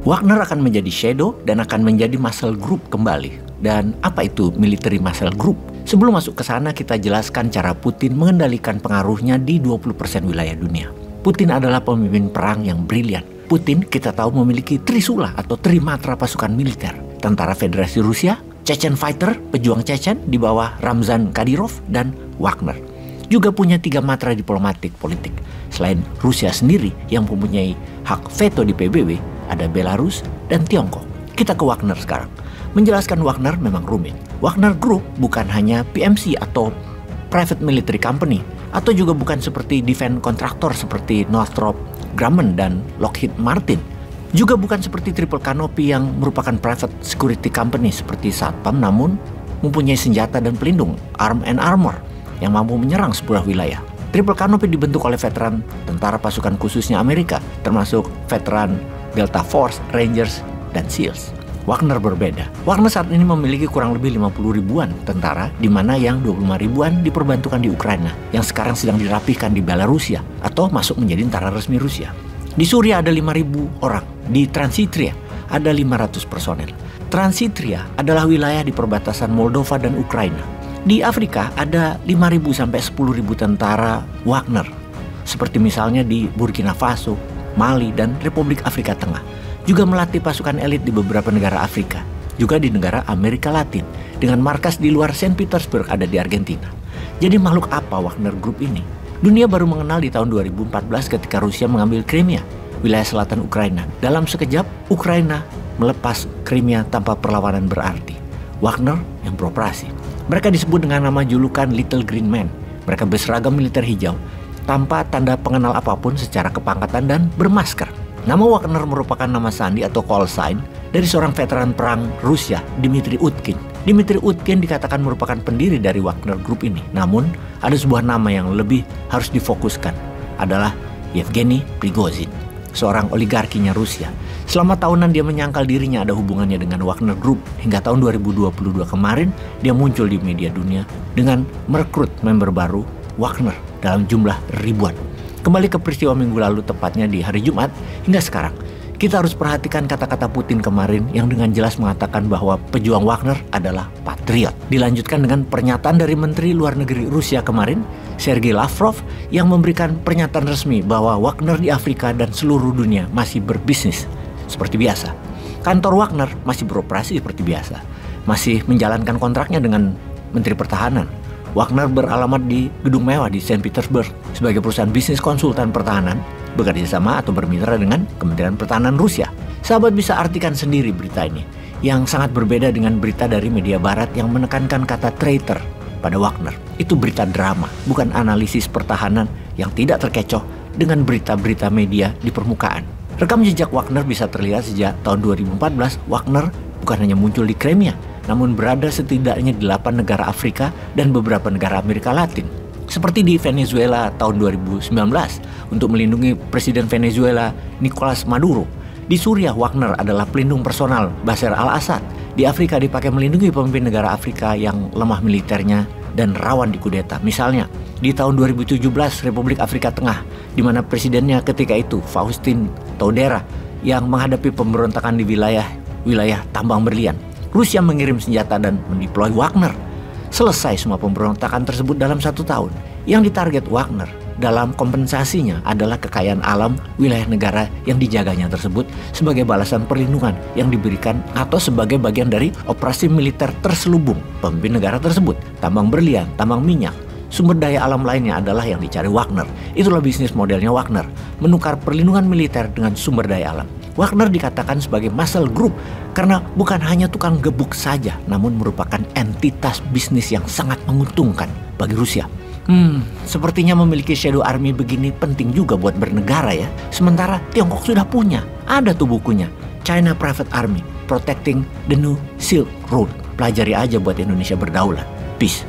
Wagner akan menjadi shadow dan akan menjadi muscle group kembali. Dan apa itu military muscle group? Sebelum masuk ke sana, kita jelaskan cara Putin mengendalikan pengaruhnya di 20% wilayah dunia. Putin adalah pemimpin perang yang brilian. Putin kita tahu memiliki trisula atau trimatra pasukan militer. Tentara Federasi Rusia, Chechen Fighter, pejuang Chechen di bawah Ramzan Kadyrov, dan Wagner. Juga punya 3 matra diplomatik politik. Selain Rusia sendiri yang mempunyai hak veto di PBB, ada Belarus dan Tiongkok. Kita ke Wagner sekarang. Menjelaskan Wagner memang rumit. Wagner Group bukan hanya PMC atau Private Military Company, atau juga bukan seperti defense kontraktor seperti Northrop Grumman dan Lockheed Martin. Juga bukan seperti Triple Canopy yang merupakan private security company seperti Satpam, namun mempunyai senjata dan pelindung, arm and armor, yang mampu menyerang sebuah wilayah. Triple Canopy dibentuk oleh veteran tentara pasukan khususnya Amerika, termasuk veteran Delta Force, Rangers, dan SEALs. Wagner berbeda. Wagner saat ini memiliki kurang lebih 50 ribuan tentara, di mana yang 25 ribuan diperbantukan di Ukraina, yang sekarang sedang dirapihkan di Belarusia, atau masuk menjadi tentara resmi Rusia. Di Suriah ada 5.000 orang, di Transnistria ada 500 personel. Transnistria adalah wilayah di perbatasan Moldova dan Ukraina. Di Afrika ada 5.000 sampai 10.000 tentara Wagner, seperti misalnya di Burkina Faso, Mali, dan Republik Afrika Tengah. Juga melatih pasukan elit di beberapa negara Afrika, juga di negara Amerika Latin, dengan markas di luar Saint Petersburg ada di Argentina. Jadi makhluk apa Wagner Group ini? Dunia baru mengenal di tahun 2014 ketika Rusia mengambil Crimea, wilayah selatan Ukraina. Dalam sekejap, Ukraina melepas Crimea tanpa perlawanan berarti. Wagner yang beroperasi. Mereka disebut dengan nama julukan Little Green Man. Mereka berseragam militer hijau, tanpa tanda pengenal apapun secara kepangkatan dan bermasker. Nama Wagner merupakan nama sandi atau call sign dari seorang veteran perang Rusia, Dmitry Utkin. Dmitry Utkin dikatakan merupakan pendiri dari Wagner Group ini. Namun, ada sebuah nama yang lebih harus difokuskan, adalah Yevgeny Prigozhin, seorang oligarkinya Rusia. Selama tahunan dia menyangkal dirinya ada hubungannya dengan Wagner Group, hingga tahun 2022 kemarin dia muncul di media dunia dengan merekrut member baru Wagner dalam jumlah ribuan. Kembali ke peristiwa minggu lalu, tepatnya di hari Jumat hingga sekarang. Kita harus perhatikan kata-kata Putin kemarin yang dengan jelas mengatakan bahwa pejuang Wagner adalah patriot. Dilanjutkan dengan pernyataan dari Menteri Luar Negeri Rusia kemarin, Sergei Lavrov, yang memberikan pernyataan resmi bahwa Wagner di Afrika dan seluruh dunia masih berbisnis seperti biasa. Kantor Wagner masih beroperasi seperti biasa, masih menjalankan kontraknya dengan Menteri Pertahanan. Wagner beralamat di gedung mewah di Saint Petersburg sebagai perusahaan bisnis konsultan pertahanan, bekerja sama atau bermitra dengan Kementerian Pertahanan Rusia. Sahabat bisa artikan sendiri berita ini, yang sangat berbeda dengan berita dari media barat yang menekankan kata traitor pada Wagner. Itu berita drama, bukan analisis pertahanan yang tidak terkecoh dengan berita-berita media di permukaan. Rekam jejak Wagner bisa terlihat sejak tahun 2014. Wagner bukan hanya muncul di Crimea, namun berada setidaknya di 8 negara Afrika dan beberapa negara Amerika Latin. Seperti di Venezuela tahun 2019 untuk melindungi Presiden Venezuela Nicolas Maduro. Di Suriah, Wagner adalah pelindung personal Bashar al-Assad. Di Afrika dipakai melindungi pemimpin negara Afrika yang lemah militernya dan rawan dikudeta. Misalnya, di tahun 2017 Republik Afrika Tengah, di mana presidennya ketika itu Faustin Todera yang menghadapi pemberontakan di wilayah tambang berlian. Rusia mengirim senjata dan mendeploy Wagner. Selesai semua pemberontakan tersebut dalam 1 tahun. Yang ditarget Wagner dalam kompensasinya adalah kekayaan alam wilayah negara yang dijaganya tersebut sebagai balasan perlindungan yang diberikan atau sebagai bagian dari operasi militer terselubung pemimpin negara tersebut. Tambang berlian, tambang minyak, sumber daya alam lainnya adalah yang dicari Wagner. Itulah bisnis modelnya Wagner, menukar perlindungan militer dengan sumber daya alam. Wagner dikatakan sebagai muscle group karena bukan hanya tukang gebuk saja, namun merupakan entitas bisnis yang sangat menguntungkan bagi Rusia. Sepertinya memiliki shadow army begini penting juga buat bernegara ya. Sementara Tiongkok sudah punya, ada tuh bukunya, China Private Army, Protecting the New Silk Road. Pelajari aja buat Indonesia berdaulat. Peace.